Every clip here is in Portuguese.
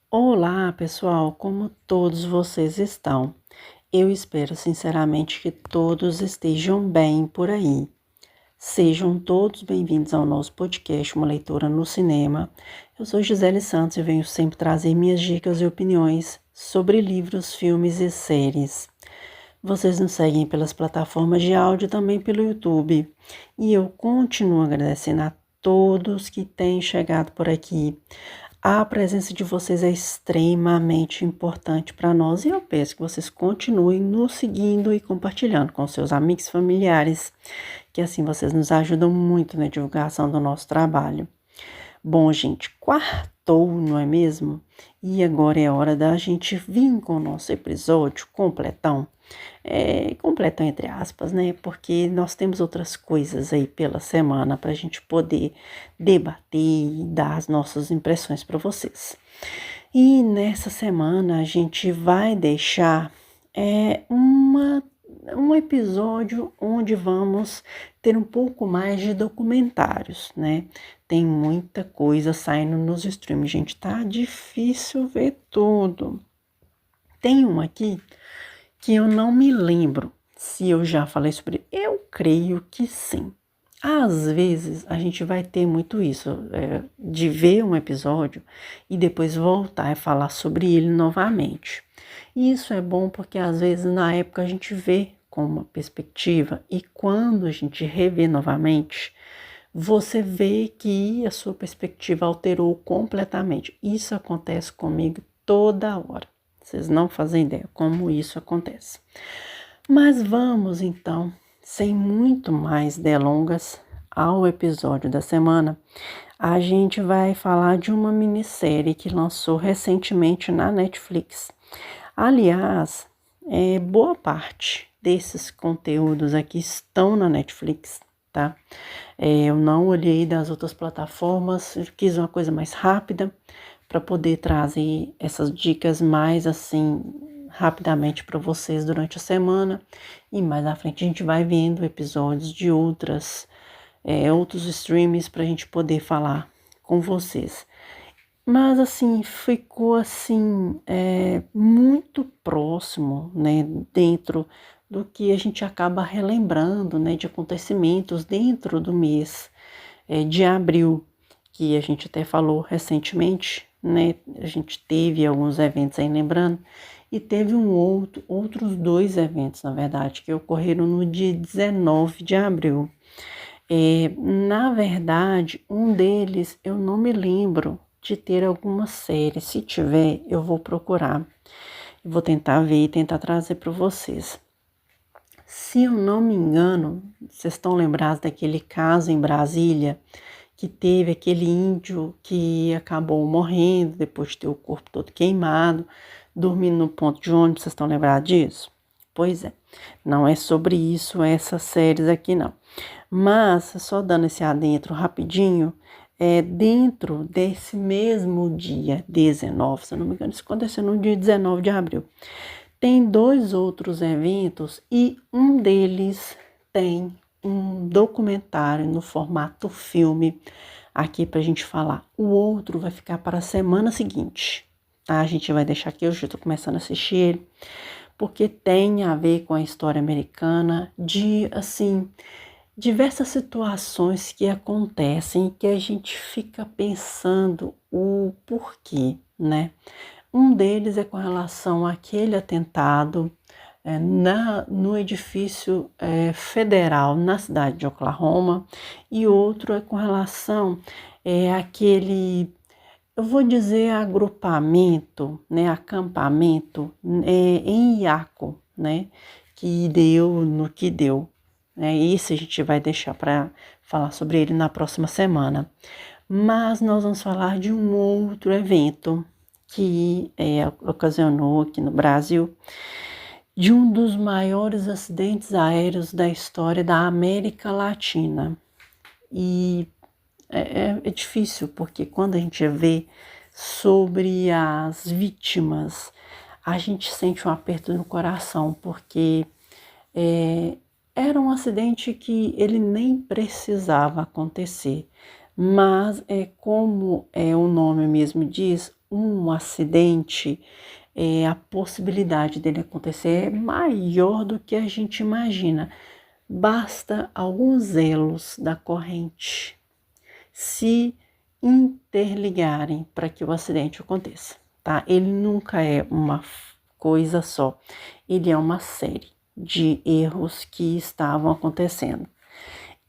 Olá, pessoal, como todos vocês estão? Eu espero sinceramente que todos estejam bem por aí. Sejam todos bem-vindos ao nosso podcast Uma Leitura no Cinema. Eu sou Gisele Santos e venho sempre trazer minhas dicas e opiniões sobre livros, filmes e séries. Vocês nos seguem pelas plataformas de áudio e também pelo YouTube. E eu continuo agradecendo a todos que têm chegado por aqui. A presença de vocês é extremamente importante para nós e eu peço que vocês continuem nos seguindo e compartilhando com seus amigos e familiares, que assim vocês nos ajudam muito na divulgação do nosso trabalho. Bom, gente, quartou, não é mesmo? E agora é hora da gente vir com o nosso episódio completão. Completão entre aspas, né? Porque nós temos outras coisas aí pela semana para a gente poder debater e dar as nossas impressões para vocês. E nessa semana a gente vai deixar um episódio onde vamos ter um pouco mais de documentários, né? Tem muita coisa saindo nos streams, gente, tá difícil ver tudo. Tem um aqui que eu não me lembro se eu já falei sobre ele. Eu creio que sim. Às vezes a gente vai ter muito isso, de ver um episódio e depois voltar e falar sobre ele novamente. E isso é bom porque às vezes na época a gente vê com uma perspectiva e quando a gente revê novamente, você vê que a sua perspectiva alterou completamente. Isso acontece comigo toda hora. Vocês não fazem ideia como isso acontece. Mas vamos então, sem muito mais delongas, ao episódio da semana. A gente vai falar de uma minissérie que lançou recentemente na Netflix. Aliás, boa parte desses conteúdos aqui estão na Netflix, tá? Eu não olhei das outras plataformas, quis uma coisa mais rápida para poder trazer essas dicas mais assim rapidamente para vocês durante a semana e mais à frente a gente vai vendo episódios de outros streams para a gente poder falar com vocês. Mas assim, ficou assim, muito próximo, né, dentro do que a gente acaba relembrando, né, de acontecimentos dentro do mês de abril, que a gente até falou recentemente, né, a gente teve alguns eventos aí lembrando, e teve outros dois eventos, na verdade, que ocorreram no dia 19 de abril. Na verdade, um deles eu não me lembro de ter alguma série. Se tiver, eu vou procurar. Vou tentar ver e tentar trazer para vocês. Se eu não me engano, vocês estão lembrados daquele caso em Brasília, que teve aquele índio que acabou morrendo depois de ter o corpo todo queimado, dormindo no ponto de ônibus, vocês estão lembrados disso? Pois é, não é sobre isso essas séries aqui não. Mas, só dando esse adentro rapidinho, dentro desse mesmo dia 19, se eu não me engano, isso aconteceu no dia 19 de abril, tem dois outros eventos e um deles tem um documentário no formato filme aqui pra gente falar. O outro vai ficar para a semana seguinte, tá? A gente vai deixar aqui, eu já tô começando a assistir ele, porque tem a ver com a história americana de, assim, diversas situações que acontecem que a gente fica pensando o porquê, né? Um deles é com relação àquele atentado no edifício federal na cidade de Oklahoma, e outro é com relação àquele, eu vou dizer, agrupamento, né, acampamento em Iaco, né, que deu no que deu. Isso a gente vai deixar para falar sobre ele na próxima semana. Mas nós vamos falar de um outro evento que ocasionou aqui no Brasil, de um dos maiores acidentes aéreos da história da América Latina. E é difícil, porque quando a gente vê sobre as vítimas, a gente sente um aperto no coração, porque era um acidente que ele nem precisava acontecer. mas como o nome mesmo diz, um acidente, a possibilidade dele acontecer é maior do que a gente imagina. Basta alguns elos da corrente se interligarem para que o acidente aconteça, tá? Ele nunca é uma coisa só, ele é uma série de erros que estavam acontecendo.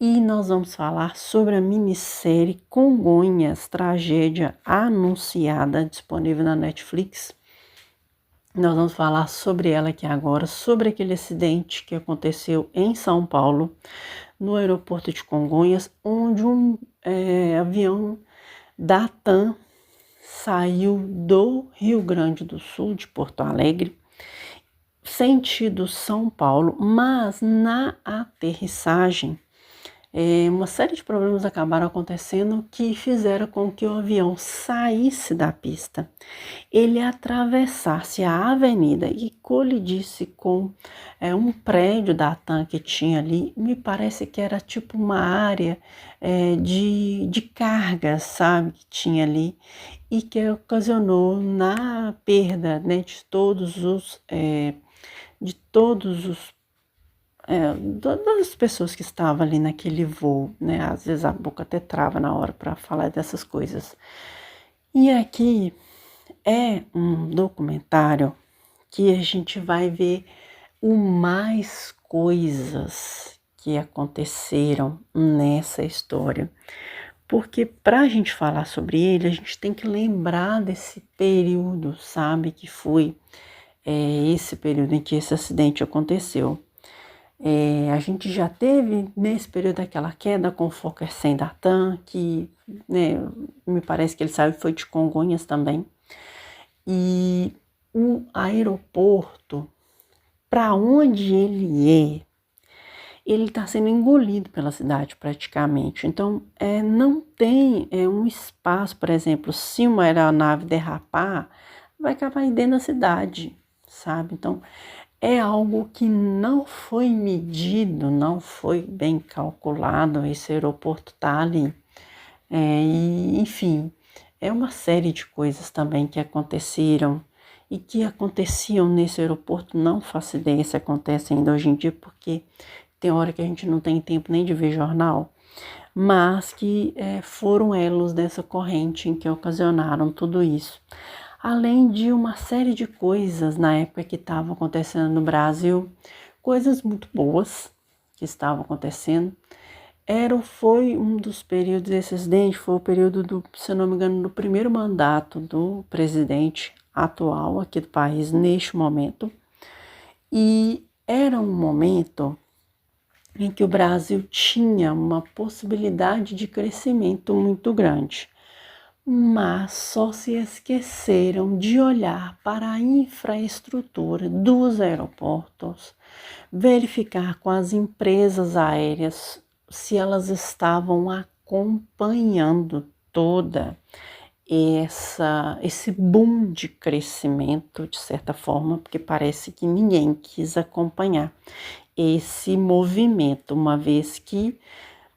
E nós vamos falar sobre a minissérie Congonhas, Tragédia Anunciada, disponível na Netflix. Nós vamos falar sobre ela aqui agora, sobre aquele acidente que aconteceu em São Paulo, no aeroporto de Congonhas, onde um avião da TAM saiu do Rio Grande do Sul, de Porto Alegre, sentido São Paulo, mas na aterrissagem, uma série de problemas acabaram acontecendo que fizeram com que o avião saísse da pista, ele atravessasse a avenida e colidisse com um prédio da TAM que tinha ali. Me parece que era tipo uma área de cargas, sabe, que tinha ali, e que ocasionou na perda, né, de todos os das pessoas que estavam ali naquele voo, né? Às vezes a boca até trava na hora para falar dessas coisas. E aqui é um documentário que a gente vai ver o mais coisas que aconteceram nessa história. Porque para a gente falar sobre ele, a gente tem que lembrar desse período, sabe? Que foi esse período em que esse acidente aconteceu. A gente já teve nesse período aquela queda com o Fokker 100 da TAM, que né, me parece que ele saiu foi de Congonhas também. E o aeroporto, para onde ele está sendo engolido pela cidade praticamente. Então, não tem um espaço, por exemplo, se uma aeronave derrapar, vai acabar aí dentro da cidade, sabe? Então, é algo que não foi medido, não foi bem calculado, esse aeroporto está ali. E, enfim, é uma série de coisas também que aconteceram e que aconteciam nesse aeroporto, não faço ideia se acontece ainda hoje em dia, porque tem hora que a gente não tem tempo nem de ver jornal, mas que foram elos dessa corrente em que ocasionaram tudo isso. Além de uma série de coisas na época que estavam acontecendo no Brasil, coisas muito boas que estavam acontecendo. Foi um dos períodos desse acidente, foi o período se eu não me engano, do primeiro mandato do presidente atual aqui do país neste momento. E era um momento em que o Brasil tinha uma possibilidade de crescimento muito grande, mas só se esqueceram de olhar para a infraestrutura dos aeroportos, verificar com as empresas aéreas se elas estavam acompanhando toda esse boom de crescimento, de certa forma, porque parece que ninguém quis acompanhar esse movimento, uma vez que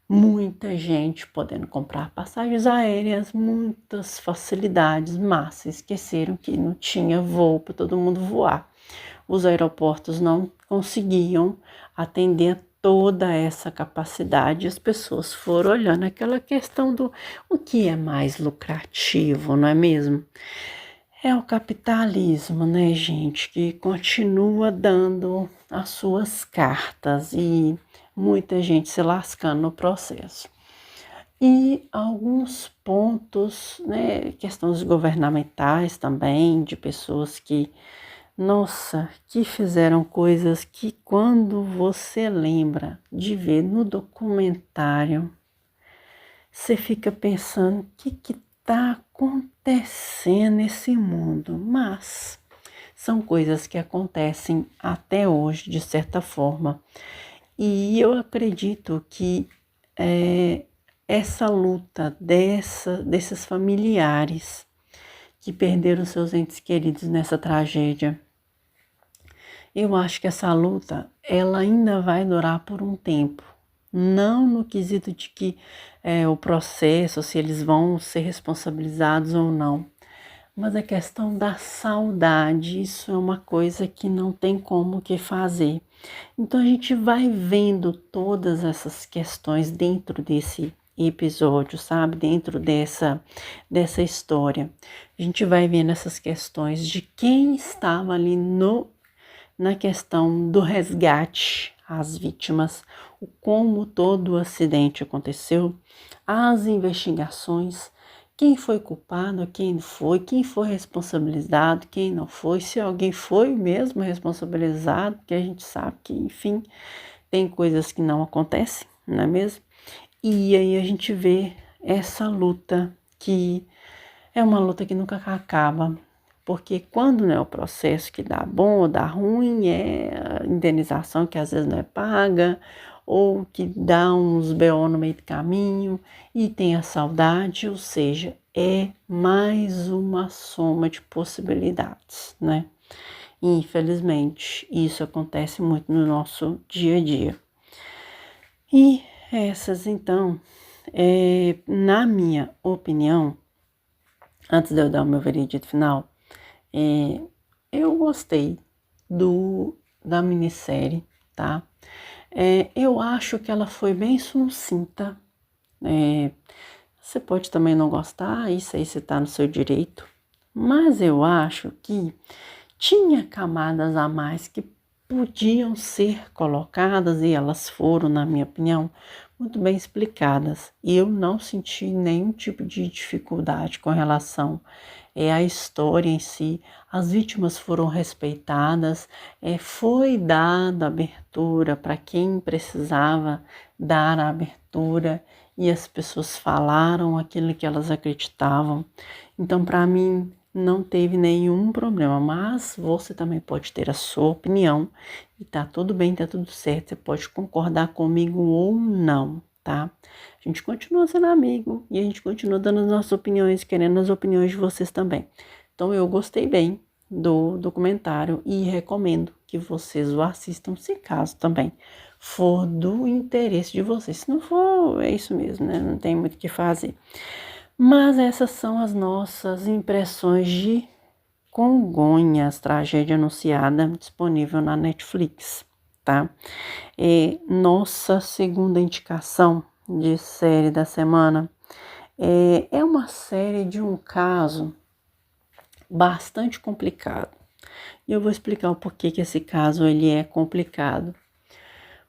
muita gente podendo comprar passagens aéreas, muitas facilidades, mas esqueceram que não tinha voo para todo mundo voar. Os aeroportos não conseguiam atender toda essa capacidade, as pessoas foram olhando aquela questão do o que é mais lucrativo, não é mesmo? É o capitalismo, né, gente, que continua dando as suas cartas e muita gente se lascando no processo. E alguns pontos, né, questões governamentais também, de pessoas que, nossa, que fizeram coisas que quando você lembra de ver no documentário, você fica pensando o que está acontecendo nesse mundo, mas são coisas que acontecem até hoje, de certa forma. E eu acredito que essa luta desses familiares que perderam seus entes queridos nessa tragédia, eu acho que essa luta ela ainda vai durar por um tempo. não no quesito de que o processo, se eles vão ser responsabilizados ou não, mas a questão da saudade, isso é uma coisa que não tem como que fazer. Então a gente vai vendo todas essas questões dentro desse episódio, sabe? Dentro dessa história. A gente vai vendo essas questões de quem estava ali na questão do resgate às vítimas, o como todo o acidente aconteceu, as investigações, quem foi culpado, quem foi responsabilizado, quem não foi, se alguém foi mesmo responsabilizado, porque a gente sabe que, enfim, tem coisas que não acontecem, não é mesmo? E aí a gente vê essa luta que é uma luta que nunca acaba, porque quando não é o processo que dá bom ou dá ruim, é a indenização que às vezes não é paga, ou que dá uns BO no meio do caminho, e tem a saudade, ou seja, é mais uma soma de possibilidades, né? E, infelizmente, isso acontece muito no nosso dia a dia. E essas, então, na minha opinião, antes de eu dar o meu veredito final, eu gostei da minissérie, tá? Eu acho que ela foi bem sucinta. Você pode também não gostar, isso aí você tá no seu direito. Mas eu acho que tinha camadas a mais que podiam ser colocadas e elas foram, na minha opinião, muito bem explicadas. E eu não senti nenhum tipo de dificuldade com relação à história em si. As vítimas foram respeitadas, foi dada abertura para quem precisava dar a abertura e as pessoas falaram aquilo que elas acreditavam. Então, para mim, não teve nenhum problema, mas você também pode ter a sua opinião e tá tudo bem, tá tudo certo, você pode concordar comigo ou não, tá? A gente continua sendo amigo e a gente continua dando as nossas opiniões, querendo as opiniões de vocês também. Então eu gostei bem do documentário e recomendo que vocês o assistam, se caso também for do interesse de vocês. Se não for, é isso mesmo, né? Não tem muito o que fazer. Mas essas são as nossas impressões de Congonhas, tragédia anunciada, disponível na Netflix, tá? Nossa segunda indicação de série da semana é uma série de um caso bastante complicado. E eu vou explicar o porquê que esse caso ele é complicado.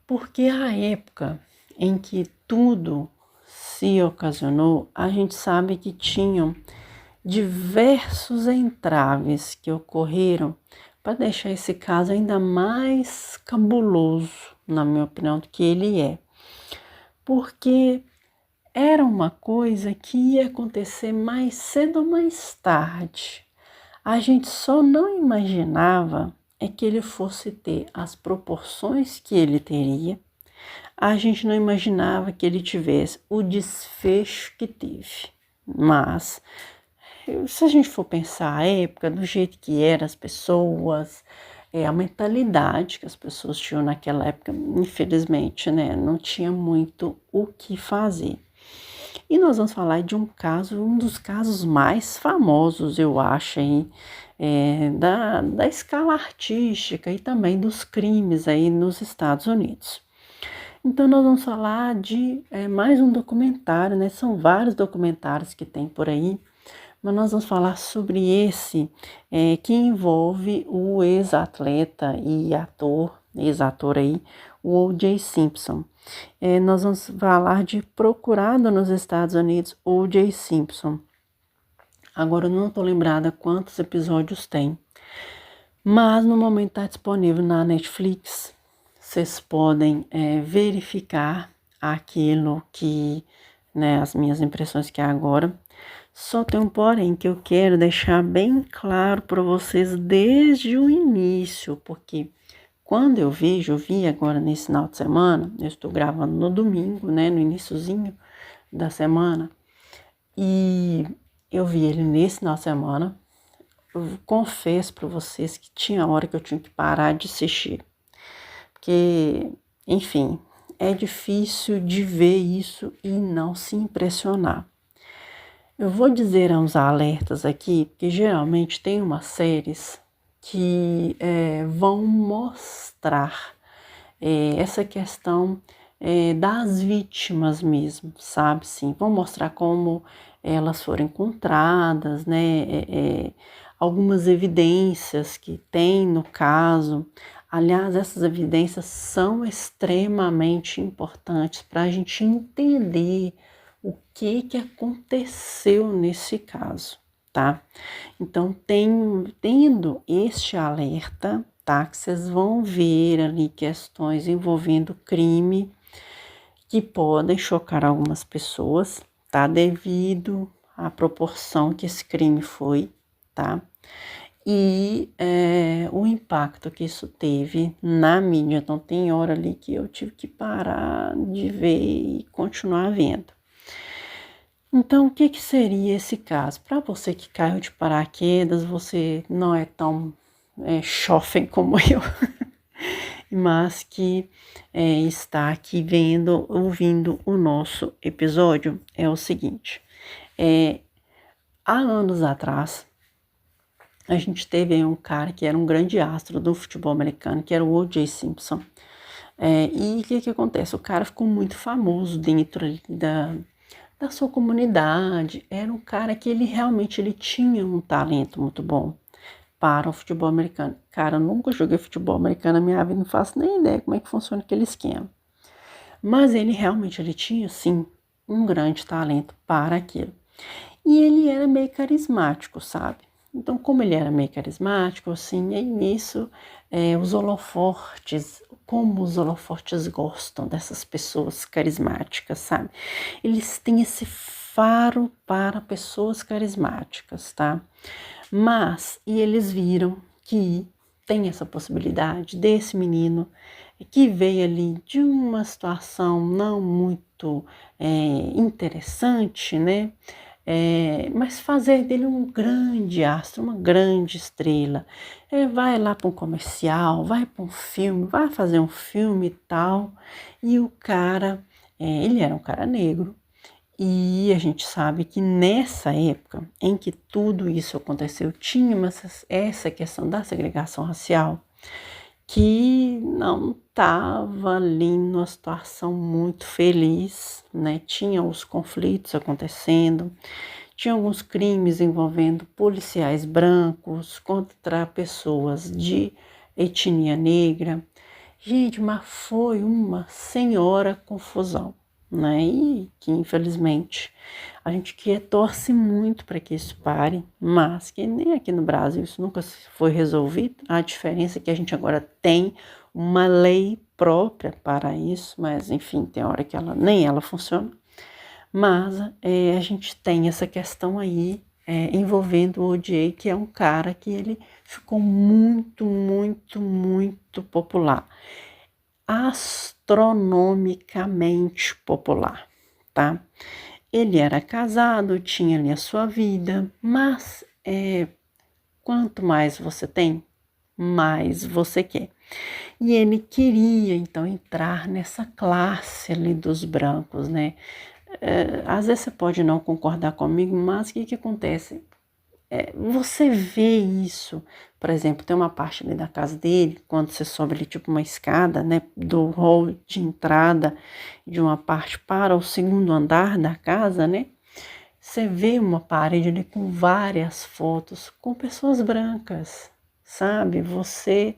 Porque a época em que tudo se ocasionou, a gente sabe que tinham diversos entraves que ocorreram para deixar esse caso ainda mais cabuloso, na minha opinião, do que ele é. Porque era uma coisa que ia acontecer mais cedo ou mais tarde. A gente só não imaginava que ele fosse ter as proporções que ele teria. A gente não imaginava que ele tivesse o desfecho que teve. Mas, se a gente for pensar a época, do jeito que eram as pessoas, a mentalidade que as pessoas tinham naquela época, infelizmente, né, não tinha muito o que fazer. E nós vamos falar de um caso, um dos casos mais famosos, eu acho, aí, da escala artística e também dos crimes aí nos Estados Unidos. Então nós vamos falar de mais um documentário, né? São vários documentários que tem por aí, mas nós vamos falar sobre esse que envolve o ex-atleta e ex-ator aí, o O.J. Simpson. Nós vamos falar de Procurado nos Estados Unidos, O.J. Simpson. Agora eu não estou lembrada quantos episódios tem, mas no momento está disponível na Netflix. Vocês podem verificar aquilo que, né, as minhas impressões que é agora. Só tem um porém que eu quero deixar bem claro para vocês desde o início, porque quando eu vi agora nesse final de semana, eu estou gravando no domingo, né, no iniciozinho da semana, e eu vi ele nesse final de semana. Eu confesso para vocês que tinha hora que eu tinha que parar de assistir. Porque, enfim, é difícil de ver isso e não se impressionar. Eu vou dizer uns alertas aqui, porque geralmente tem umas séries que vão mostrar essa questão das vítimas mesmo, sabe? Sim, vão mostrar como elas foram encontradas, né? Algumas evidências que tem no caso. Aliás, essas evidências são extremamente importantes para a gente entender o que aconteceu nesse caso, tá? Então, tendo este alerta, tá? Que vocês vão ver ali questões envolvendo crime que podem chocar algumas pessoas, tá? Devido à proporção que esse crime foi, tá? E o impacto que isso teve na mídia. Então, tem hora ali que eu tive que parar de ver e continuar vendo. Então, o que seria esse caso? Para você que caiu de paraquedas, você não é tão jovem como eu, mas que está aqui vendo, ouvindo o nosso episódio, é o seguinte. Há anos atrás, a gente teve aí um cara que era um grande astro do futebol americano, que era o O.J. Simpson. E o que acontece? O cara ficou muito famoso dentro da sua comunidade. Era um cara que ele tinha um talento muito bom para o futebol americano. Cara, eu nunca joguei futebol americano na minha vida, não faço nem ideia como é que funciona aquele esquema. Mas ele tinha, sim, um grande talento para aquilo. E ele era meio carismático, sabe? Então, como ele era meio carismático, assim, aí nisso, como os holofortes gostam dessas pessoas carismáticas, sabe? Eles têm esse faro para pessoas carismáticas, tá? E eles viram que tem essa possibilidade desse menino que veio ali de uma situação não muito interessante, né? Mas fazer dele um grande astro, uma grande estrela. Vai lá para um comercial, vai para um filme, vai fazer um filme e tal. E o cara, ele era um cara negro. E a gente sabe que nessa época em que tudo isso aconteceu, tinha essa questão da segregação racial que não estava ali numa situação muito feliz, né? Tinha os conflitos acontecendo, tinha alguns crimes envolvendo policiais brancos contra pessoas de etnia negra. Gente, mas foi uma senhora confusão, né? E que infelizmente a gente que torce muito para que isso pare, mas que nem aqui no Brasil isso nunca foi resolvido. A diferença é que a gente agora tem uma lei própria para isso, mas enfim, tem hora que nem ela funciona. Mas a gente tem essa questão aí envolvendo o O.J., que é um cara que ele ficou muito, muito, muito popular. Astronomicamente popular, tá? Ele era casado, tinha ali a sua vida, mas quanto mais você tem, mais você quer. E ele queria, então, entrar nessa classe ali dos brancos, né? Às vezes você pode não concordar comigo, mas o que acontece? Você vê isso, por exemplo, tem uma parte ali da casa dele, quando você sobe ali tipo uma escada, né, do hall de entrada de uma parte para o segundo andar da casa, né, você vê uma parede ali com várias fotos com pessoas brancas, sabe? Você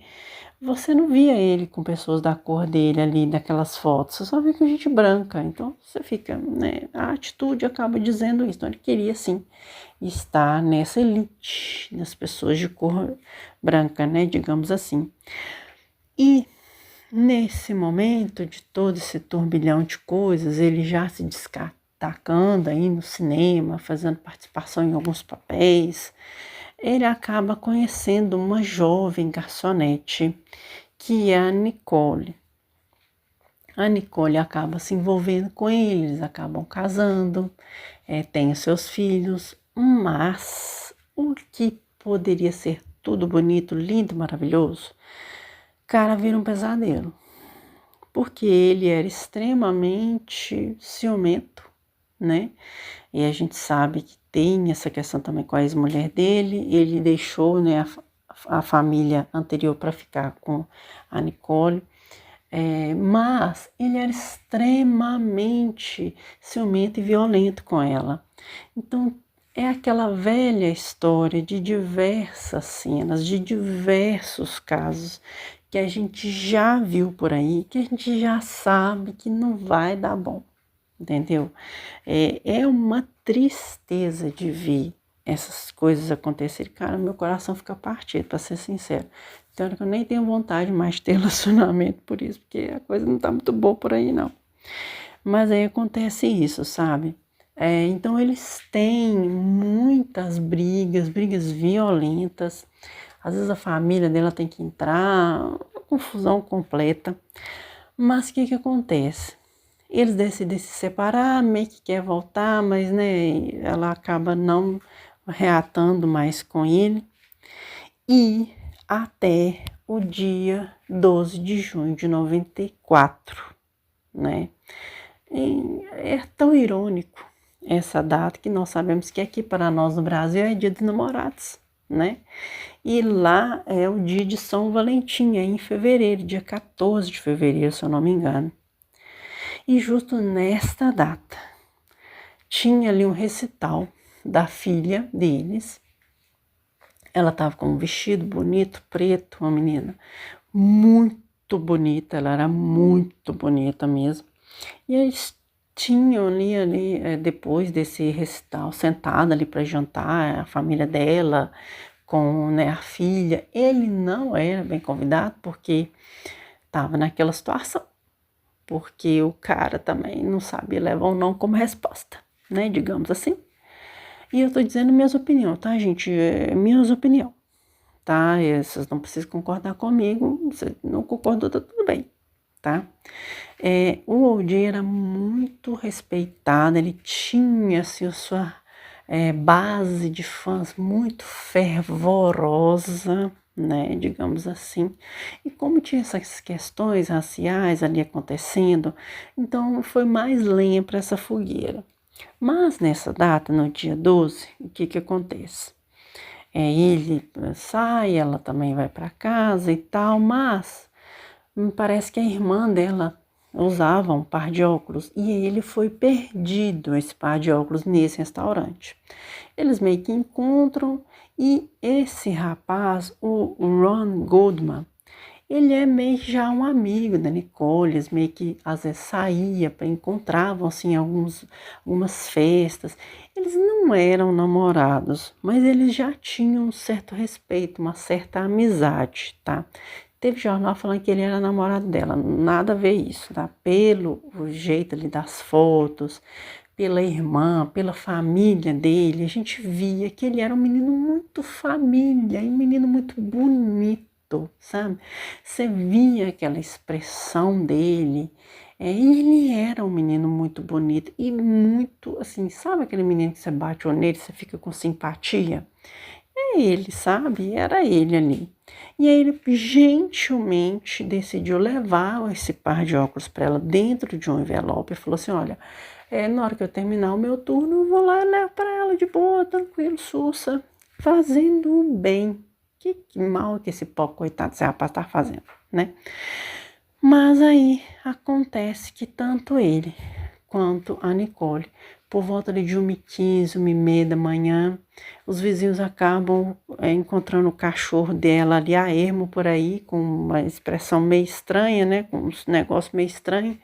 não via ele com pessoas da cor dele ali naquelas fotos, você só via com gente branca. Então você fica, né? A atitude acaba dizendo isso. Então ele queria sim estar nessa elite das pessoas de cor branca, né? Digamos assim. E nesse momento de todo esse turbilhão de coisas, ele já se destacando aí no cinema, fazendo participação em alguns papéis, ele acaba conhecendo uma jovem garçonete, que é a Nicole. A Nicole acaba se envolvendo com ele, eles acabam casando, têm os seus filhos, mas o que poderia ser tudo bonito, lindo, maravilhoso, cara, vira um pesadelo. porque ele era extremamente ciumento, né? E a gente sabe que tem essa questão também com a ex-mulher dele, ele deixou, né, a família anterior para ficar com a Nicole, mas ele era extremamente ciumento e violento com ela. Então, é aquela velha história de diversas cenas, de diversos casos que a gente já viu por aí, que a gente já sabe que não vai dar bom, entendeu? É uma tristeza de ver essas coisas acontecerem. Cara, meu coração fica partido, para ser sincero. Então, eu nem tenho vontade mais de ter relacionamento por isso, porque a coisa não tá muito boa por aí, não. Mas aí acontece isso, sabe? Então eles têm muitas brigas violentas. Às vezes a família dela tem que entrar, uma confusão completa. Mas o que acontece? Eles decidem se separar, meio que quer voltar, mas né, ela acaba não reatando mais com ele. E até o dia 12 de junho de 94, né? É tão irônico essa data que nós sabemos que aqui para nós no Brasil é dia dos namorados, né? E lá é o dia de São Valentim, é em fevereiro, dia 14 de fevereiro, se eu não me engano. E justo nesta data, tinha ali um recital da filha deles. Ela estava com um vestido bonito, preto, uma menina muito bonita, ela era muito bonita mesmo. E eles tinham ali depois desse recital, sentada ali para jantar, a família dela com, né, a filha. Ele não era bem convidado porque estava naquela situação, porque o cara também não sabia levar ou não como resposta, né, digamos assim. E eu tô dizendo minhas opiniões, tá, gente? Minhas opiniões, tá? Vocês não precisam concordar comigo, você não concordou, tá tudo bem, tá? O O.J. era muito respeitado, ele tinha assim, a sua base de fãs muito fervorosa, né, digamos assim. E como tinha essas questões raciais ali acontecendo, então foi mais lenha para essa fogueira. Mas nessa data, no dia 12, o que acontece? Ele sai, ela também vai para casa e tal, mas me parece que a irmã dela usava um par de óculos e ele foi perdido, esse par de óculos, nesse restaurante. Eles meio que encontram e esse rapaz, o Ron Goldman, ele é meio que já um amigo da Nicole, eles meio que às vezes saía, encontravam assim algumas festas. Eles não eram namorados, mas eles já tinham um certo respeito, uma certa amizade, tá? Teve jornal falando que ele era namorado dela, nada a ver isso, tá? Pelo jeito ali das fotos, pela irmã, pela família dele, a gente via que ele era um menino muito família, e um menino muito bonito, sabe? Você via aquela expressão dele, e ele era um menino muito bonito e muito, assim, sabe aquele menino que você bate o olho nele, você fica com simpatia? É ele, sabe? Era ele ali. E aí ele gentilmente decidiu levar esse par de óculos para ela dentro de um envelope e falou assim, olha, na hora que eu terminar o meu turno, eu vou lá e levo para ela de boa, tranquilo, sussa, fazendo o bem. Que mal que esse pó, coitado, esse rapaz tá fazendo, né? Mas aí acontece que tanto ele quanto a Nicole, por volta de 1h15, 1h30 da manhã, os vizinhos acabam encontrando o cachorro dela ali a ermo por aí, com uma expressão meio estranha, né? Com um negócio meio estranho.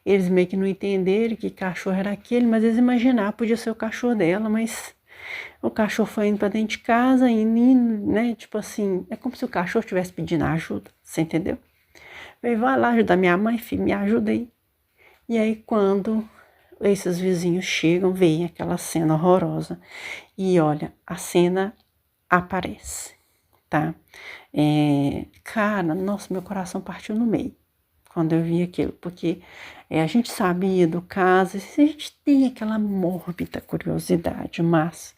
Eles meio que não entenderam que cachorro era aquele, mas eles imaginaram, podia ser o cachorro dela, mas o cachorro foi indo pra dentro de casa, indo, né? Tipo assim, é como se o cachorro estivesse pedindo ajuda, você entendeu? Veio, vai lá ajudar minha mãe, filho, me ajuda aí. E aí, quando esses vizinhos chegam, veem aquela cena horrorosa. E olha, a cena aparece, tá? Cara, nossa, meu coração partiu no meio quando eu vi aquilo, porque a gente sabia do caso, a gente tem aquela mórbida curiosidade, mas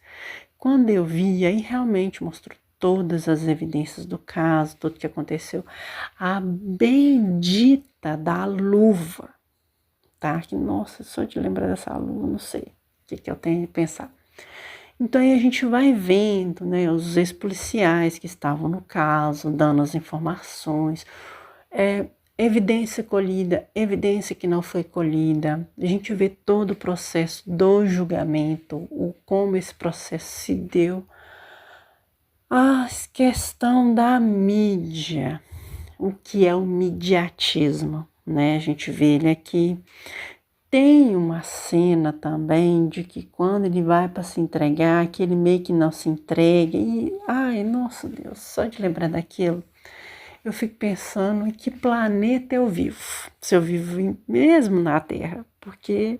quando eu vi, aí realmente mostrou todas as evidências do caso, tudo que aconteceu. A bendita da luva, tá? Que, nossa, só de lembrar dessa luva, não sei o que eu tenho que pensar. Então aí a gente vai vendo, né, os ex-policiais que estavam no caso, dando as informações, evidência colhida, evidência que não foi colhida. A gente vê todo o processo do julgamento, como esse processo se deu. A questão da mídia, o que é o mediatismo, né? A gente vê ele aqui. Tem uma cena também de que quando ele vai para se entregar, que ele meio que não se entrega. E, ai, nossa Deus, só de lembrar daquilo, eu fico pensando em que planeta eu vivo. Se eu vivo mesmo na Terra, porque,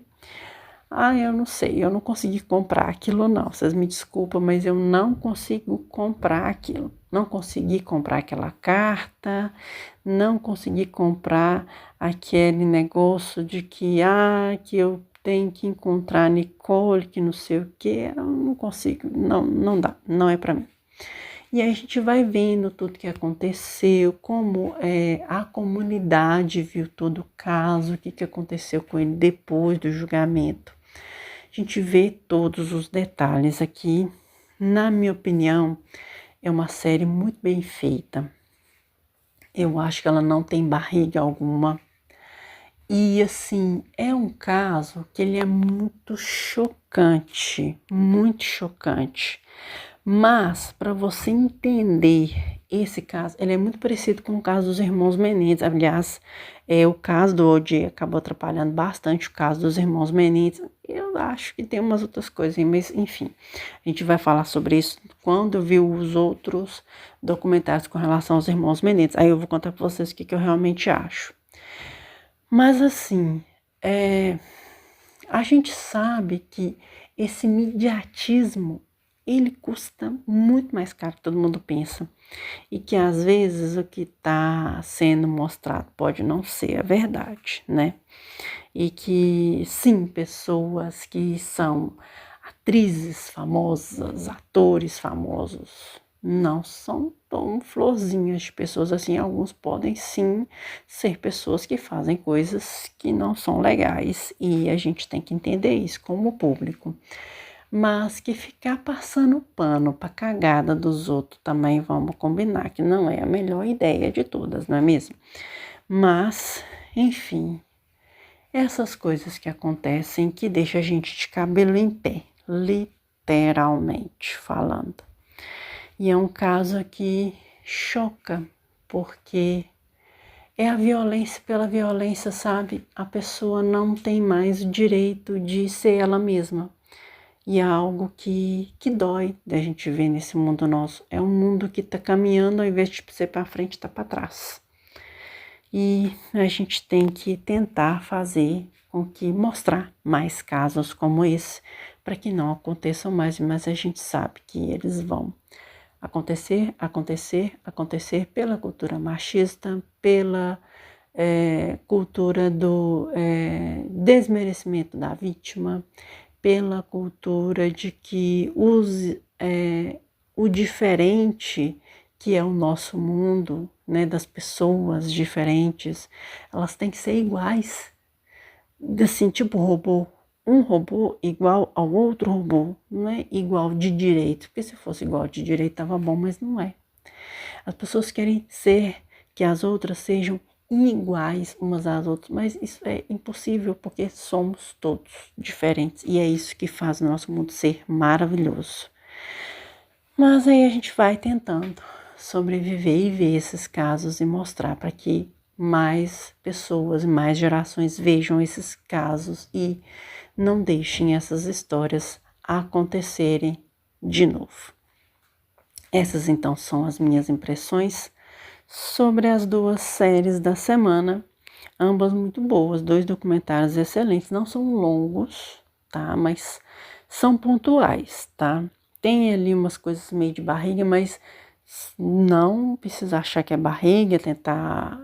eu não sei, eu não consegui comprar aquilo não. Vocês me desculpam, mas eu não consigo comprar aquilo. Não consegui comprar aquela carta, não consegui comprar aquele negócio de que eu tenho que encontrar a Nicole, que não sei o que. Eu não consigo, não dá, não é para mim. E aí a gente vai vendo tudo que aconteceu, como a comunidade viu todo o caso, o que aconteceu com ele depois do julgamento. A gente vê todos os detalhes aqui. Na minha opinião, é uma série muito bem feita. Eu acho que ela não tem barriga alguma. E assim, é um caso que ele é muito chocante, muito chocante. Mas, para você entender esse caso, ele é muito parecido com o caso dos irmãos Menezes. Aliás, o caso do O.J. acabou atrapalhando bastante o caso dos irmãos Menezes. Eu acho que tem umas outras coisas, mas enfim, a gente vai falar sobre isso quando eu vi os outros documentários com relação aos irmãos Menezes. Aí eu vou contar para vocês o que eu realmente acho. Mas assim, a gente sabe que esse mediatismo, ele custa muito mais caro que todo mundo pensa. E que às vezes o que está sendo mostrado pode não ser a verdade, né? E que sim, pessoas que são atrizes famosas, atores famosos, não são tão florzinhas de pessoas assim. Alguns podem sim ser pessoas que fazem coisas que não são legais e a gente tem que entender isso como público. Mas que ficar passando pano para cagada dos outros também, vamos combinar que não é a melhor ideia de todas, não é mesmo? Mas, enfim, essas coisas que acontecem que deixam a gente de cabelo em pé, literalmente falando. E é um caso que choca, porque é a violência pela violência, sabe? A pessoa não tem mais o direito de ser ela mesma. E é algo que dói da gente ver nesse mundo nosso. É um mundo que está caminhando, ao invés de ser para frente, está para trás. E a gente tem que tentar fazer com que mostrar mais casos como esse, para que não aconteçam mais, mas a gente sabe que eles vão acontecer pela cultura machista, pela cultura do desmerecimento da vítima, pela cultura de que o diferente, que é o nosso mundo, né, das pessoas diferentes, elas têm que ser iguais, assim, tipo robô. Um robô igual ao outro robô, não é igual de direito, porque se fosse igual de direito tava bom, mas não é. As pessoas querem que as outras sejam iguais umas às outras, mas isso é impossível porque somos todos diferentes e é isso que faz o nosso mundo ser maravilhoso. Mas aí a gente vai tentando sobreviver e ver esses casos e mostrar para que mais pessoas, mais gerações vejam esses casos e não deixem essas histórias acontecerem de novo. Essas então são as minhas impressões sobre as duas séries da semana, ambas muito boas, 2 documentários excelentes, não são longos, tá? Mas são pontuais, tá? Tem ali umas coisas meio de barriga, mas não precisa achar que é barriga, tentar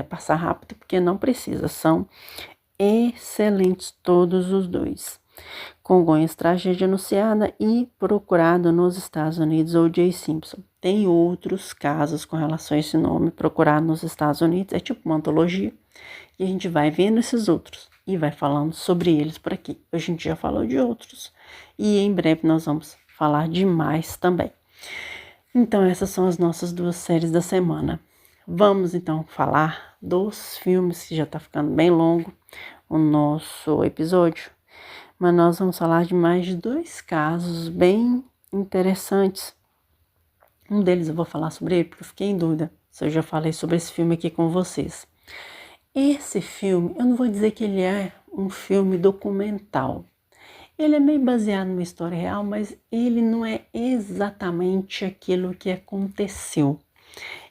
passar rápido, porque não precisa, são excelentes todos os dois. Congonhas, tragédia anunciada e procurado nos Estados Unidos, O.J. Simpson. tem outros casos com relação a esse nome, procurar nos Estados Unidos, é tipo uma antologia, e a gente vai vendo esses outros e vai falando sobre eles por aqui. A gente já falou de outros e em breve nós vamos falar de mais também. Então essas são as nossas 2 séries da semana. Vamos então falar dos filmes, que já tá ficando bem longo o nosso episódio, mas nós vamos falar de mais de 2 casos bem interessantes. Um deles eu vou falar sobre ele porque eu fiquei em dúvida se eu já falei sobre esse filme aqui com vocês. Esse filme, eu não vou dizer que ele é um filme documental. Ele é meio baseado numa história real, mas ele não é exatamente aquilo que aconteceu.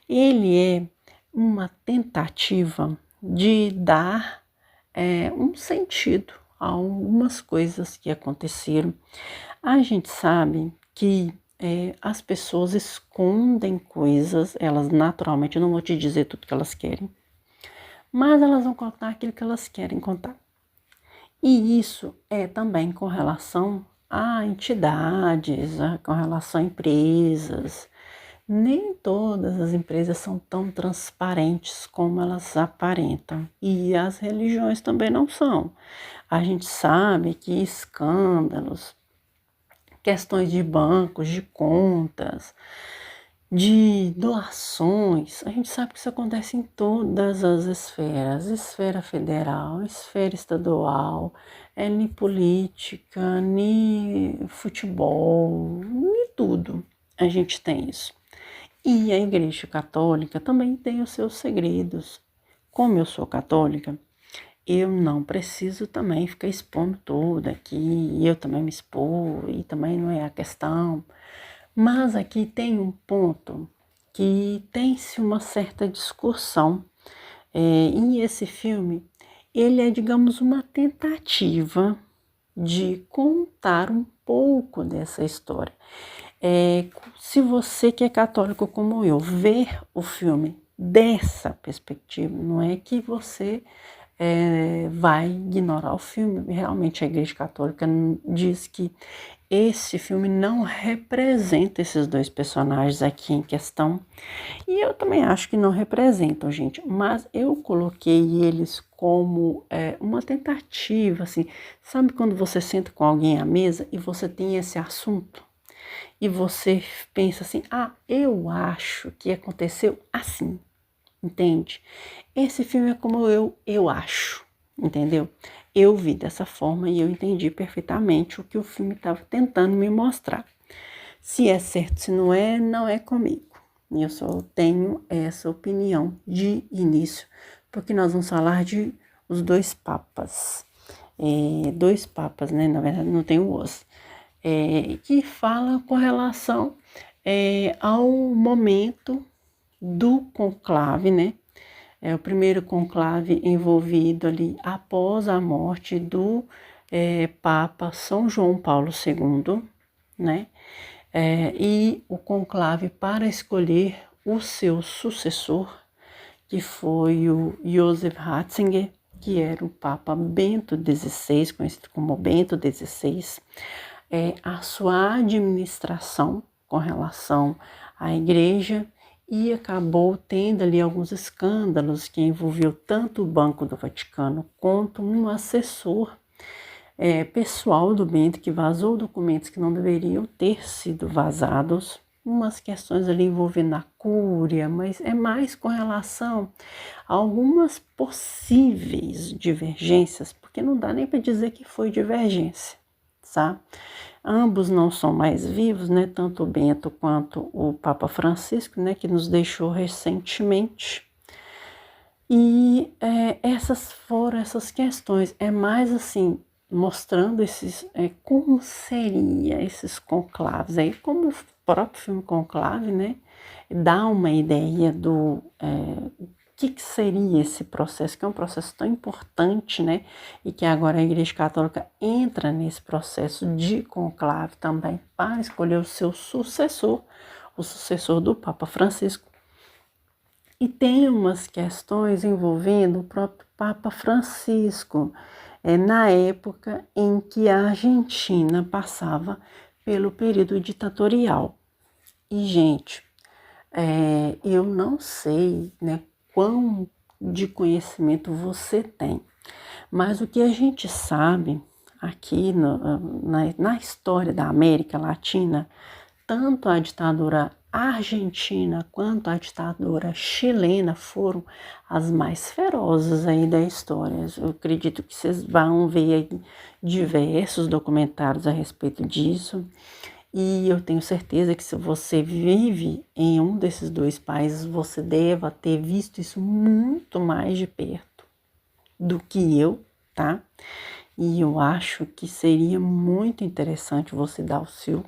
Ele é uma tentativa de dar um sentido a algumas coisas que aconteceram. A gente sabe que as pessoas escondem coisas, elas naturalmente, eu não vou te dizer tudo que elas querem, mas elas vão contar aquilo que elas querem contar. E isso é também com relação a entidades, com relação a empresas. Nem todas as empresas são tão transparentes como elas aparentam. E as religiões também não são. A gente sabe que escândalos, questões de bancos, de contas, de doações, a gente sabe que isso acontece em todas as esferas, esfera federal, esfera estadual, nem política, nem futebol, nem tudo. A gente tem isso. E a Igreja Católica também tem os seus segredos. Como eu sou católica, eu não preciso também ficar expondo tudo aqui, e eu também me expor, e também não é a questão. Mas aqui tem um ponto que tem-se uma certa discussão. E esse filme, ele é, digamos, uma tentativa de contar um pouco dessa história. Se você que é católico como eu, ver o filme dessa perspectiva, não é que você vai ignorar o filme. Realmente a Igreja Católica diz que esse filme não representa esses 2 personagens aqui em questão. E eu também acho que não representam, gente. Mas eu coloquei eles como uma tentativa, assim. Sabe quando você senta com alguém à mesa e você tem esse assunto? E você pensa assim, eu acho que aconteceu assim, entende? Esse filme é como eu acho, entendeu? Eu vi dessa forma e eu entendi perfeitamente o que o filme estava tentando me mostrar. Se é certo, se não é comigo. Eu só tenho essa opinião de início, porque nós vamos falar de os 2 papas. 2 papas, né? Na verdade, não tem o os. Que fala com relação ao momento do conclave, né? O primeiro conclave envolvido ali após a morte do Papa São João Paulo II, né? E o conclave para escolher o seu sucessor, que foi o Joseph Ratzinger, que era o Papa Bento XVI, conhecido como Bento XVI, a sua administração com relação à igreja, e acabou tendo ali alguns escândalos que envolveu tanto o Banco do Vaticano quanto um assessor pessoal do Bento que vazou documentos que não deveriam ter sido vazados, umas questões ali envolvendo a cúria, mas é mais com relação a algumas possíveis divergências, porque não dá nem para dizer que foi divergência, tá? Ambos não são mais vivos, né? Tanto o Bento quanto o Papa Francisco, né? Que nos deixou recentemente. E essas foram essas questões. É mais assim, mostrando como seria esses conclaves. Aí, como o próprio filme Conclave, né? Dá uma ideia do que seria esse processo, que é um processo tão importante, né? E que agora a Igreja Católica entra nesse processo de conclave também para escolher o seu sucessor, o sucessor do Papa Francisco. E tem umas questões envolvendo o próprio Papa Francisco, na época em que a Argentina passava pelo período ditatorial. E, gente, Eu não sei, né, quão de conhecimento você tem, mas o que a gente sabe aqui na história da América Latina, tanto a ditadura argentina quanto a ditadura chilena foram as mais ferozes aí da história. Eu acredito que vocês vão ver aí diversos documentários a respeito disso. E eu tenho certeza que se você vive em um desses dois países, você deva ter visto isso muito mais de perto do que eu, tá? E eu acho que seria muito interessante você dar o seu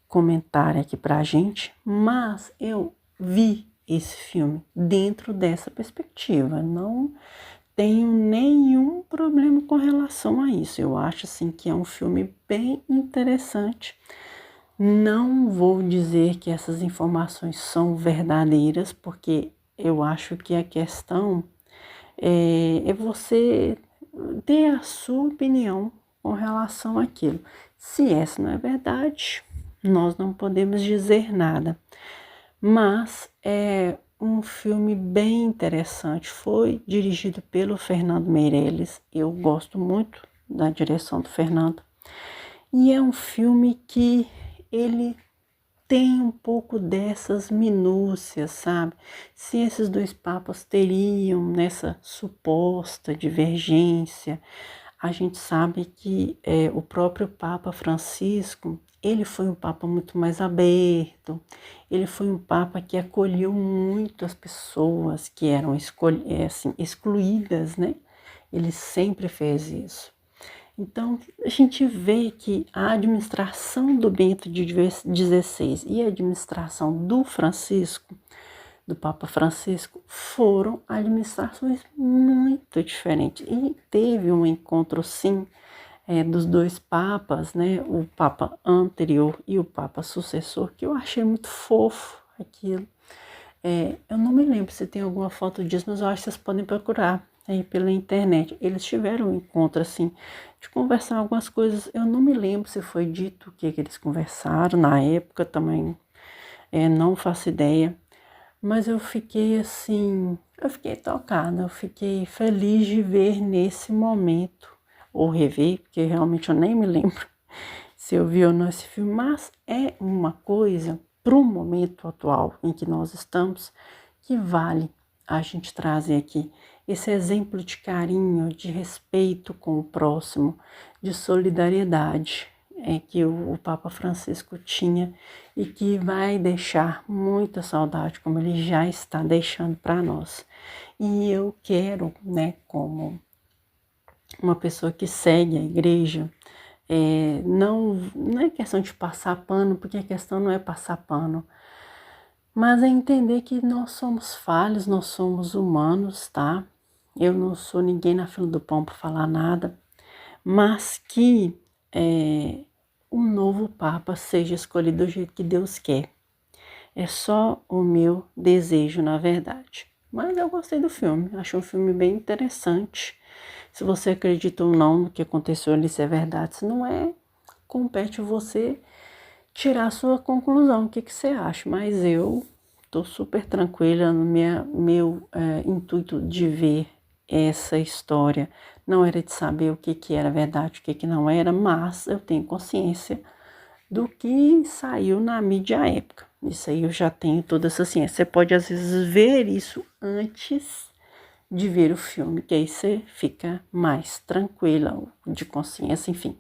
comentário aqui pra gente, mas eu vi esse filme dentro dessa perspectiva, não tenho nenhum problema com relação a isso. Eu acho assim que é um filme bem interessante. Não vou dizer que essas informações são verdadeiras, porque eu acho que a questão é você ter a sua opinião com relação àquilo. Se essa não é verdade, nós não podemos dizer nada. Mas é um filme bem interessante. Foi dirigido pelo Fernando Meirelles. Eu gosto muito da direção do Fernando. E é um filme que ele tem um pouco dessas minúcias, sabe? Se esses dois papas teriam nessa suposta divergência, a gente sabe que o próprio Papa Francisco, ele foi um papa muito mais aberto, ele foi um papa que acolheu muito as pessoas que eram excluídas, né? Ele sempre fez isso. Então, a gente vê que a administração do Bento XVI e a administração do Francisco, do Papa Francisco, foram administrações muito diferentes. E teve um encontro, sim, dos dois papas, né? O Papa anterior e o Papa sucessor, que eu achei muito fofo aquilo. Eu não me lembro se tem alguma foto disso, mas eu acho que vocês podem procurar aí pela internet. Eles tiveram um encontro, assim, de conversar algumas coisas. Eu não me lembro se foi dito o que eles conversaram na época também. Não faço ideia. Mas eu fiquei assim, eu fiquei tocada, eu fiquei feliz de ver nesse momento, ou rever, porque realmente eu nem me lembro se eu vi ou não esse filme, mas é uma coisa para o momento atual em que nós estamos que vale a gente trazer aqui esse exemplo de carinho, de respeito com o próximo, de solidariedade que o Papa Francisco tinha e que vai deixar muita saudade, como ele já está deixando para nós. E eu quero, né, como uma pessoa que segue a igreja, não é questão de passar pano, porque a questão não é passar pano, mas é entender que nós somos falhos, nós somos humanos, tá? Eu não sou ninguém na fila do pão para falar nada, mas que o novo Papa seja escolhido do jeito que Deus quer. É só o meu desejo, na verdade. Mas eu gostei do filme, achei um filme bem interessante. Se você acredita ou não no que aconteceu ali, se é verdade, se não é, compete você tirar a sua conclusão, o que você acha. Mas eu tô super tranquila no meu intuito de ver essa história. Não era de saber o que era verdade, o que não era, mas eu tenho consciência do que saiu na mídia à época. Isso aí eu já tenho toda essa ciência. Você pode, às vezes, ver isso antes de ver o filme, que aí você fica mais tranquila, de consciência, enfim.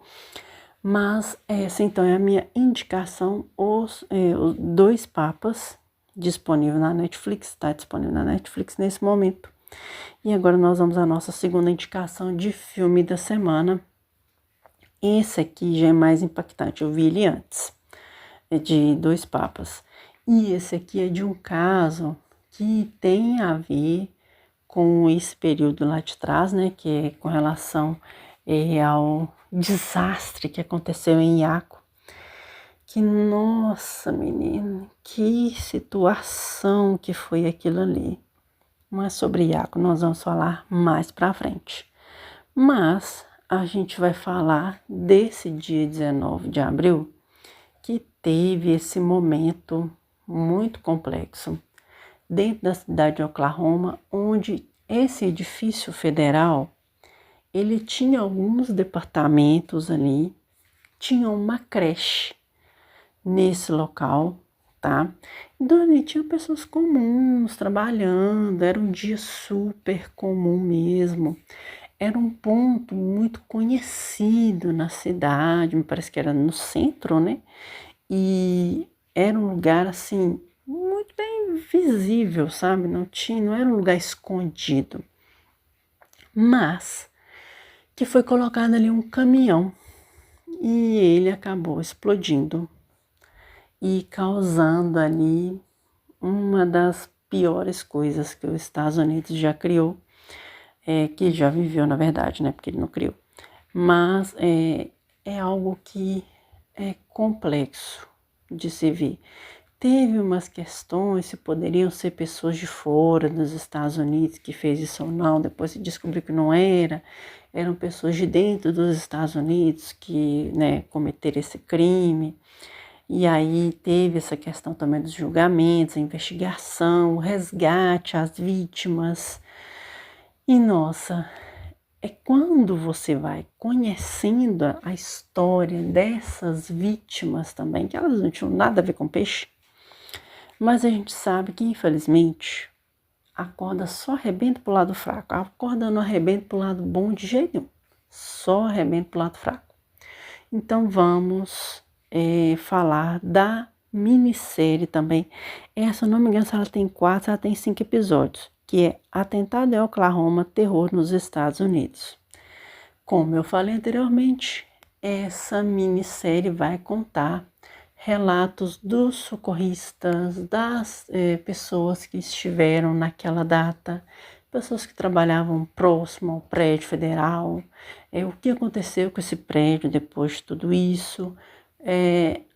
Mas essa, então, é a minha indicação, os dois papas, disponível na Netflix, está disponível na Netflix nesse momento. E agora nós vamos à nossa segunda indicação de filme da semana. Esse aqui já é mais impactante, eu vi ele antes, é de dois papas. E esse aqui é de um caso que tem a ver com esse período lá de trás, né, que é com relação ao desastre que aconteceu em Iaco. Que, nossa, menina, que situação que foi aquilo ali. Mas sobre Iaco nós vamos falar mais pra frente. Mas a gente vai falar desse dia 19 de abril, que teve esse momento muito complexo dentro da cidade de Oklahoma, onde esse edifício federal, ele tinha alguns departamentos ali, tinha uma creche nesse local, tá? Então ali tinha pessoas comuns trabalhando, era um dia super comum mesmo. Era um ponto muito conhecido na cidade, me parece que era no centro, né? E era um lugar assim muito bem visível, sabe? Não era um lugar escondido. Mas que foi colocado ali um caminhão e ele acabou explodindo e causando ali uma das piores coisas que os Estados Unidos já criou, que já viveu na verdade, né? Porque ele não criou. Mas é algo que é complexo de se ver. Teve umas questões se poderiam ser pessoas de fora dos Estados Unidos que fez isso ou não, depois se descobriu que não era, eram pessoas de dentro dos Estados Unidos que, né, cometeram esse crime. E aí teve essa questão também dos julgamentos, a investigação, o resgate às vítimas. E nossa, é quando você vai conhecendo a história dessas vítimas também, que elas não tinham nada a ver com peixe, mas a gente sabe que, infelizmente, a corda só arrebenta pro lado fraco. A corda não arrebenta pro lado bom de jeito nenhum. Só arrebenta pro lado fraco. Então, vamos falar da minissérie também. Essa, não me engano, se ela tem 4, ela tem 5 episódios, que é Atentado em Oklahoma, Terror nos Estados Unidos. Como eu falei anteriormente, essa minissérie vai contar relatos dos socorristas, das pessoas que estiveram naquela data, pessoas que trabalhavam próximo ao prédio federal, o que aconteceu com esse prédio depois de tudo isso,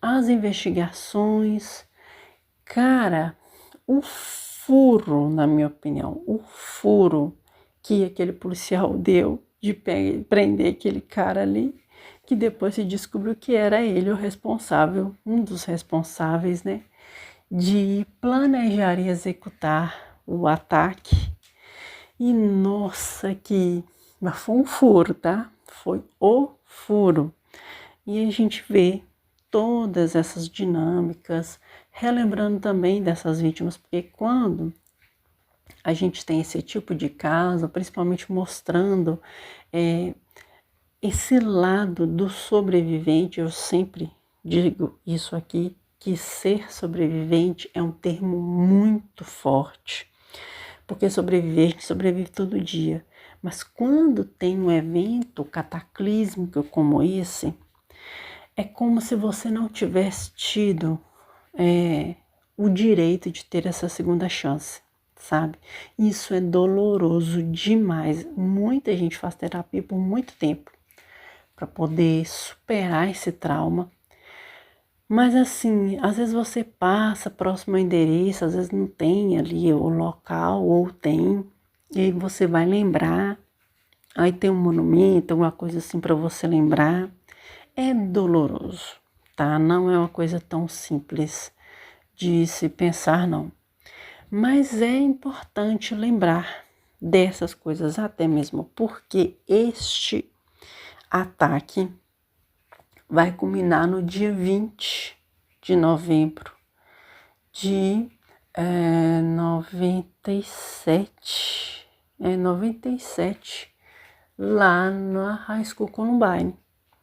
as investigações. Cara, o furo, na minha opinião, o furo que aquele policial deu de prender aquele cara ali, que depois se descobriu que era ele o responsável, um dos responsáveis, né, de planejar e executar o ataque. E nossa, mas foi um furo, tá? Foi o furo. E a gente vê todas essas dinâmicas, relembrando também dessas vítimas, porque quando a gente tem esse tipo de caso, principalmente mostrando esse lado do sobrevivente, eu sempre digo isso aqui, que ser sobrevivente é um termo muito forte, porque sobreviver, a gente sobrevive todo dia, mas quando tem um evento cataclísmico como esse, é como se você não tivesse tido o direito de ter essa segunda chance, sabe? Isso é doloroso demais. Muita gente faz terapia por muito tempo para poder superar esse trauma. Mas assim, às vezes você passa próximo ao endereço, às vezes não tem ali o local, ou tem, e aí você vai lembrar, aí tem um monumento, alguma coisa assim para você lembrar. É doloroso, tá? Não é uma coisa tão simples de se pensar, não. Mas é importante lembrar dessas coisas, até mesmo porque este ataque vai culminar no dia 20 de novembro de 97, lá na High School Columbine,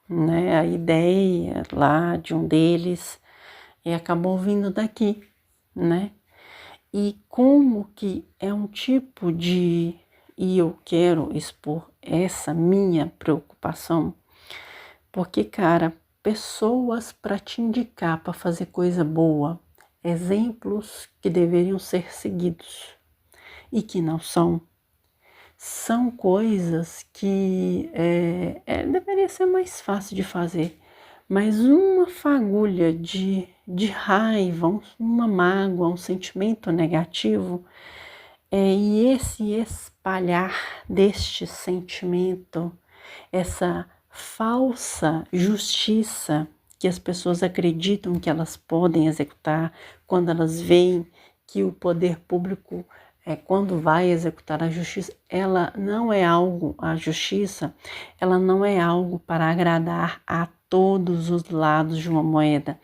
né? A ideia lá de um deles acabou vindo daqui, né? E como que é um tipo de... E eu quero expor essa minha preocupação, porque, cara, pessoas para te indicar para fazer coisa boa, exemplos que deveriam ser seguidos e que não são coisas que deveria ser mais fácil de fazer, mas uma fagulha de raiva, uma mágoa, um sentimento negativo, e esse espalhar deste sentimento, essa falsa justiça que as pessoas acreditam que elas podem executar, quando elas veem que o poder público, quando vai executar a justiça, a justiça, ela não é algo para agradar a todos os lados de uma moeda.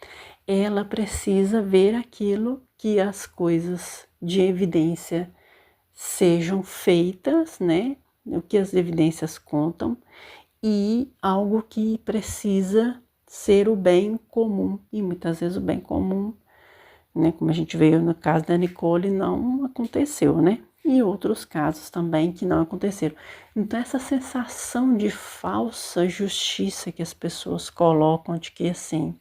Ela precisa ver aquilo que as coisas de evidência sejam feitas, né? O que as evidências contam, e algo que precisa ser o bem comum, e muitas vezes o bem comum, né, como a gente veio no caso da Nicole, não aconteceu, né? E outros casos também que não aconteceram. Então, essa sensação de falsa justiça que as pessoas colocam, de que assim,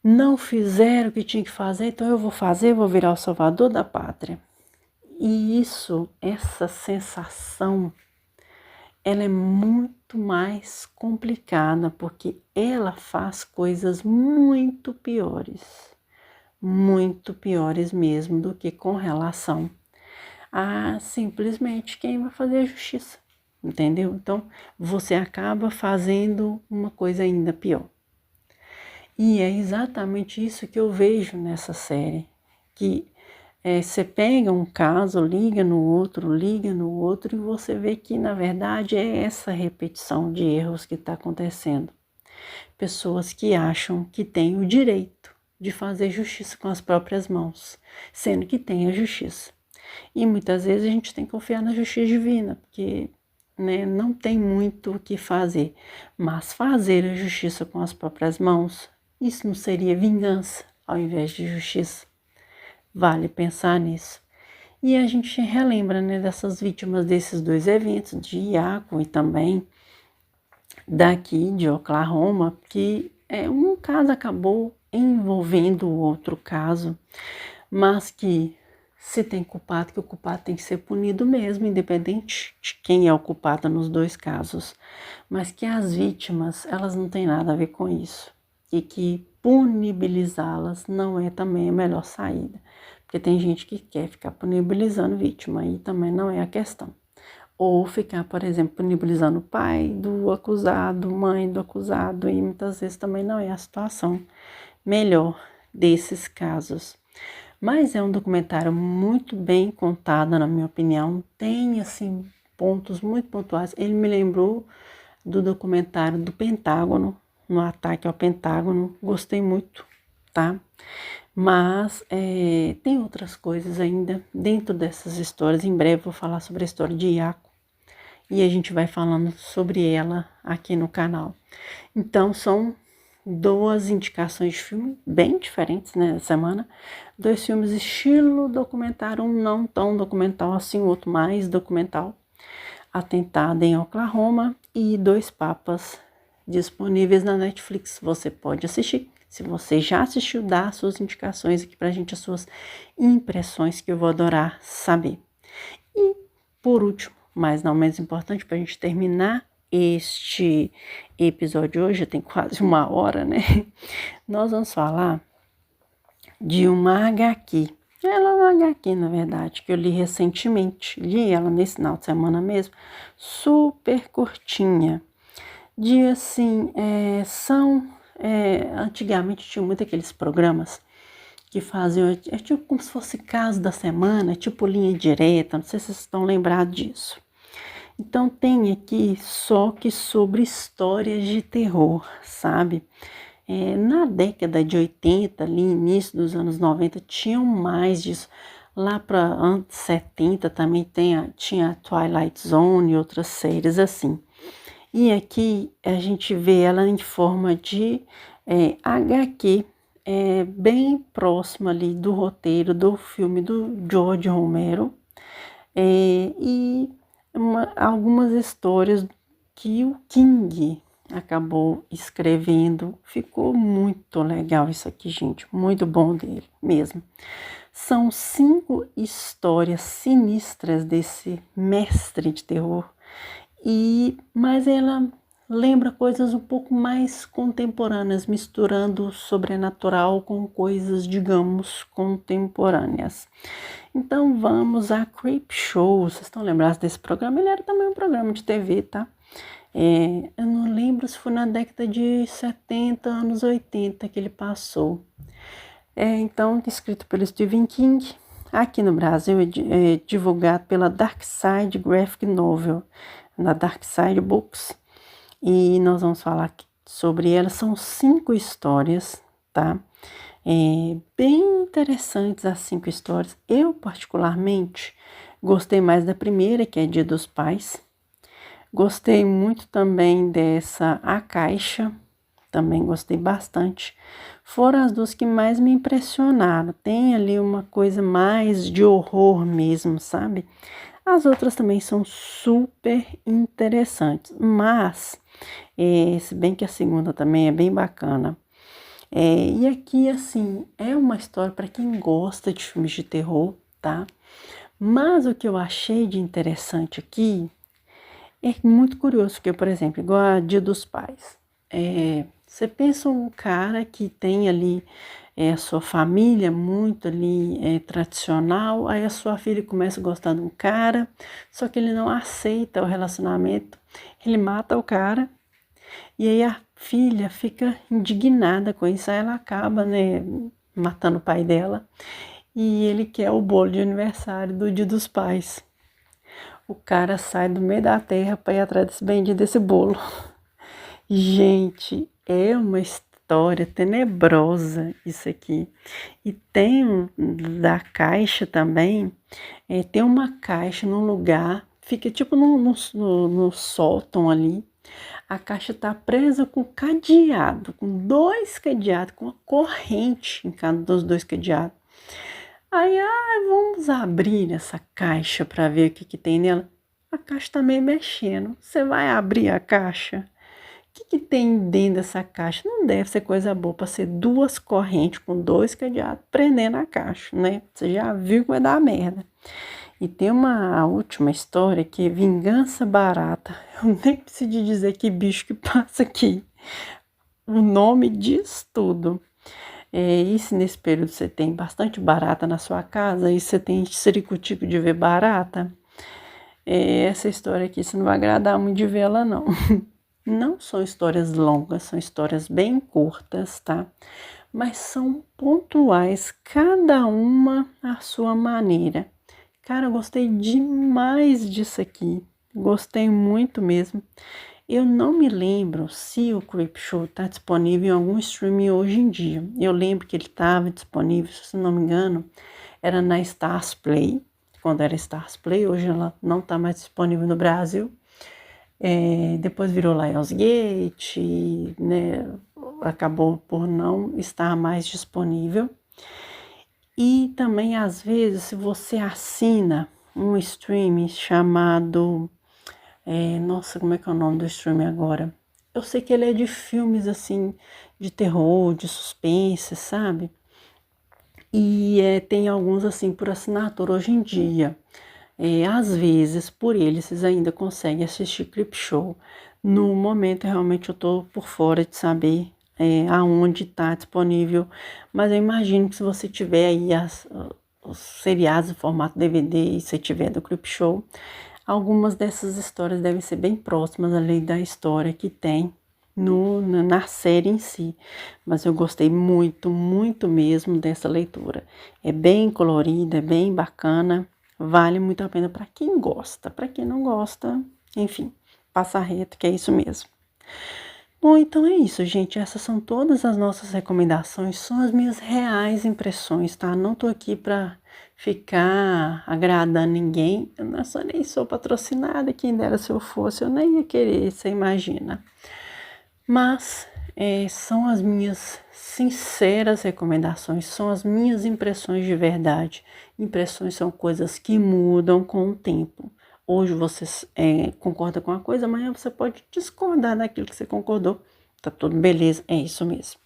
não fizeram o que tinha que fazer, então eu vou fazer, vou virar o salvador da pátria. E essa sensação, ela é muito mais complicada, porque ela faz coisas muito piores mesmo, do que com relação a simplesmente quem vai fazer a justiça, entendeu? Então, você acaba fazendo uma coisa ainda pior. E é exatamente isso que eu vejo nessa série, que você pega um caso, liga no outro, e você vê que, na verdade, é essa repetição de erros que está acontecendo. Pessoas que acham que têm o direito de fazer justiça com as próprias mãos, sendo que tem a justiça. E muitas vezes a gente tem que confiar na justiça divina, porque, né, não tem muito o que fazer. Mas fazer a justiça com as próprias mãos, isso não seria vingança ao invés de justiça? Vale pensar nisso. E a gente relembra, né, dessas vítimas desses dois eventos, de Iaco e também daqui de Oklahoma, que um caso acabou envolvendo o outro caso, mas que se tem culpado, que o culpado tem que ser punido mesmo, independente de quem é o culpado nos dois casos, mas que as vítimas, elas não têm nada a ver com isso, e que punibilizá-las não é também a melhor saída, porque tem gente que quer ficar punibilizando vítima, e também não é a questão. Ou ficar, por exemplo, punibilizando o pai do acusado, mãe do acusado, e muitas vezes também não é a situação melhor desses casos. Mas é um documentário muito bem contado, na minha opinião. Tem, assim, pontos muito pontuais. Ele me lembrou do documentário do Pentágono, no ataque ao Pentágono. Gostei muito, tá? Mas tem outras coisas ainda dentro dessas histórias. Em breve vou falar sobre a história de Iaco, e a gente vai falando sobre ela aqui no canal. Então, são 2 indicações de filme bem diferentes, né, da semana. 2 filmes estilo documentário, um não tão documental assim, o outro mais documental. Atentado em Oklahoma e 2 papas disponíveis na Netflix. Você pode assistir. Se você já assistiu, dá as suas indicações aqui pra gente, as suas impressões, que eu vou adorar saber. E, por último, mas não menos importante, para a gente terminar este episódio hoje, já tem quase 1 hora, né? Nós vamos falar de uma HQ. Ela é uma HQ, na verdade, que eu li recentemente. Li ela nesse final de semana mesmo. Super curtinha. De assim, antigamente tinha muito aqueles programas que faziam, tipo como se fosse caso da semana, tipo linha direta, não sei se vocês estão lembrados disso. Então tem aqui só que sobre histórias de terror, sabe? Na década de 80, ali início dos anos 90, tinham mais disso. Lá para anos 70 também tinha Twilight Zone e outras séries assim. E aqui a gente vê ela em forma de HQ, bem próxima ali do roteiro do filme do George Romero, e algumas histórias que o King acabou escrevendo. Ficou muito legal isso aqui, gente, muito bom dele mesmo. São 5 histórias sinistras desse mestre de terror, mas ela lembra coisas um pouco mais contemporâneas, misturando o sobrenatural com coisas, digamos, contemporâneas. Então vamos a Creepshow. Vocês estão lembrados desse programa? Ele era também um programa de TV, tá? Eu não lembro se foi na década de 70, anos 80 que ele passou. Então, escrito pelo Stephen King. Aqui no Brasil é divulgado pela Dark Side Graphic Novel, na Dark Side Books. E nós vamos falar sobre ela. São 5 histórias, tá? Bem interessantes as 5 histórias. Eu, particularmente, gostei mais da primeira, que é Dia dos Pais. Gostei muito também dessa A Caixa, também gostei bastante. Foram as duas que mais me impressionaram. Tem ali uma coisa mais de horror mesmo, sabe? As outras também são super interessantes, mas se bem que a segunda também é bem bacana. E aqui, assim, é uma história para quem gosta de filmes de terror, tá? Mas o que eu achei de interessante aqui é muito curioso, porque, por exemplo, igual a Dia dos Pais. Você pensa um cara que tem ali a sua família muito ali tradicional, aí a sua filha começa a gostar de um cara, só que ele não aceita o relacionamento, ele mata o cara, e aí a filha fica indignada com isso, aí ela acaba, né, matando o pai dela, e ele quer o bolo de aniversário do Dia dos Pais. O cara sai do meio da terra para ir atrás desse bendito desse bolo. Gente, é uma história tenebrosa isso aqui. E tem da caixa também, tem uma caixa num lugar, fica tipo no sótão ali. A caixa tá presa com cadeado, com 2 cadeados, com uma corrente em cada dos 2 cadeados. Aí, vamos abrir essa caixa para ver o que tem nela. A caixa tá meio mexendo. Você vai abrir a caixa? O que tem dentro dessa caixa? Não deve ser coisa boa para ser 2 correntes com 2 cadeados prendendo a caixa, né? Você já viu que vai dar merda. E tem a última história que é Vingança Barata. Eu nem preciso dizer que bicho que passa aqui. O nome diz tudo. E se nesse período você tem bastante barata na sua casa e você tem ciricutico de ver barata, essa história aqui você não vai agradar muito de ver ela, não. Não são histórias longas, são histórias bem curtas, tá? Mas são pontuais, cada uma à sua maneira. Cara, eu gostei demais disso aqui. Gostei muito mesmo. Eu não me lembro se o Creepshow está disponível em algum streaming hoje em dia. Eu lembro que ele estava disponível, se não me engano, era na Stars Play. Quando era Stars Play, hoje ela não está mais disponível no Brasil. Depois virou Lionsgate, né? Acabou por não estar mais disponível. E também, às vezes, se você assina um streaming chamado... nossa, como é que é o nome do streaming agora? Eu sei que ele é de filmes, assim, de terror, de suspense, sabe? E tem alguns, assim, por assinatura hoje em dia. Às vezes, por eles, vocês ainda conseguem assistir Creepshow. No momento, realmente, eu tô por fora de saber aonde está disponível. Mas eu imagino que se você tiver aí os seriados em formato DVD e se tiver do Creepshow, algumas dessas histórias devem ser bem próximas ali da história que tem na série em si. Mas eu gostei muito, muito mesmo dessa leitura. É bem colorida, é bem bacana. Vale muito a pena para quem gosta. Para quem não gosta, enfim, passa reto, que é isso mesmo. Bom, então é isso, gente. Essas são todas as nossas recomendações. São as minhas reais impressões, tá? Não tô aqui para ficar agradando ninguém. Eu nem sou patrocinada. Quem dera se eu fosse, eu nem ia querer, você imagina. Mas são as minhas sinceras recomendações, são as minhas impressões de verdade. Impressões são coisas que mudam com o tempo. Hoje você concorda com uma coisa, amanhã você pode discordar daquilo que você concordou. Tá tudo beleza, é isso mesmo.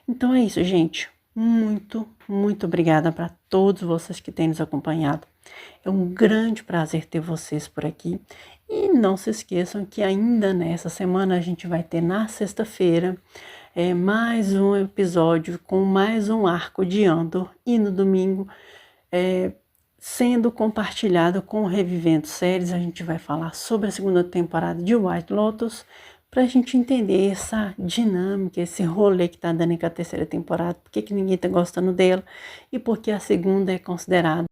Então é isso, gente. Muito, muito obrigada para todos vocês que têm nos acompanhado. É um grande prazer ter vocês por aqui. E não se esqueçam que ainda nessa semana a gente vai ter na sexta-feira mais um episódio com mais um arco de Andor. E no domingo sendo compartilhado com o Revivendo Séries. A gente vai falar sobre a segunda temporada de White Lotus, para a gente entender essa dinâmica, esse rolê que tá dando com a terceira temporada, por que ninguém tá gostando dela e por que a segunda é considerada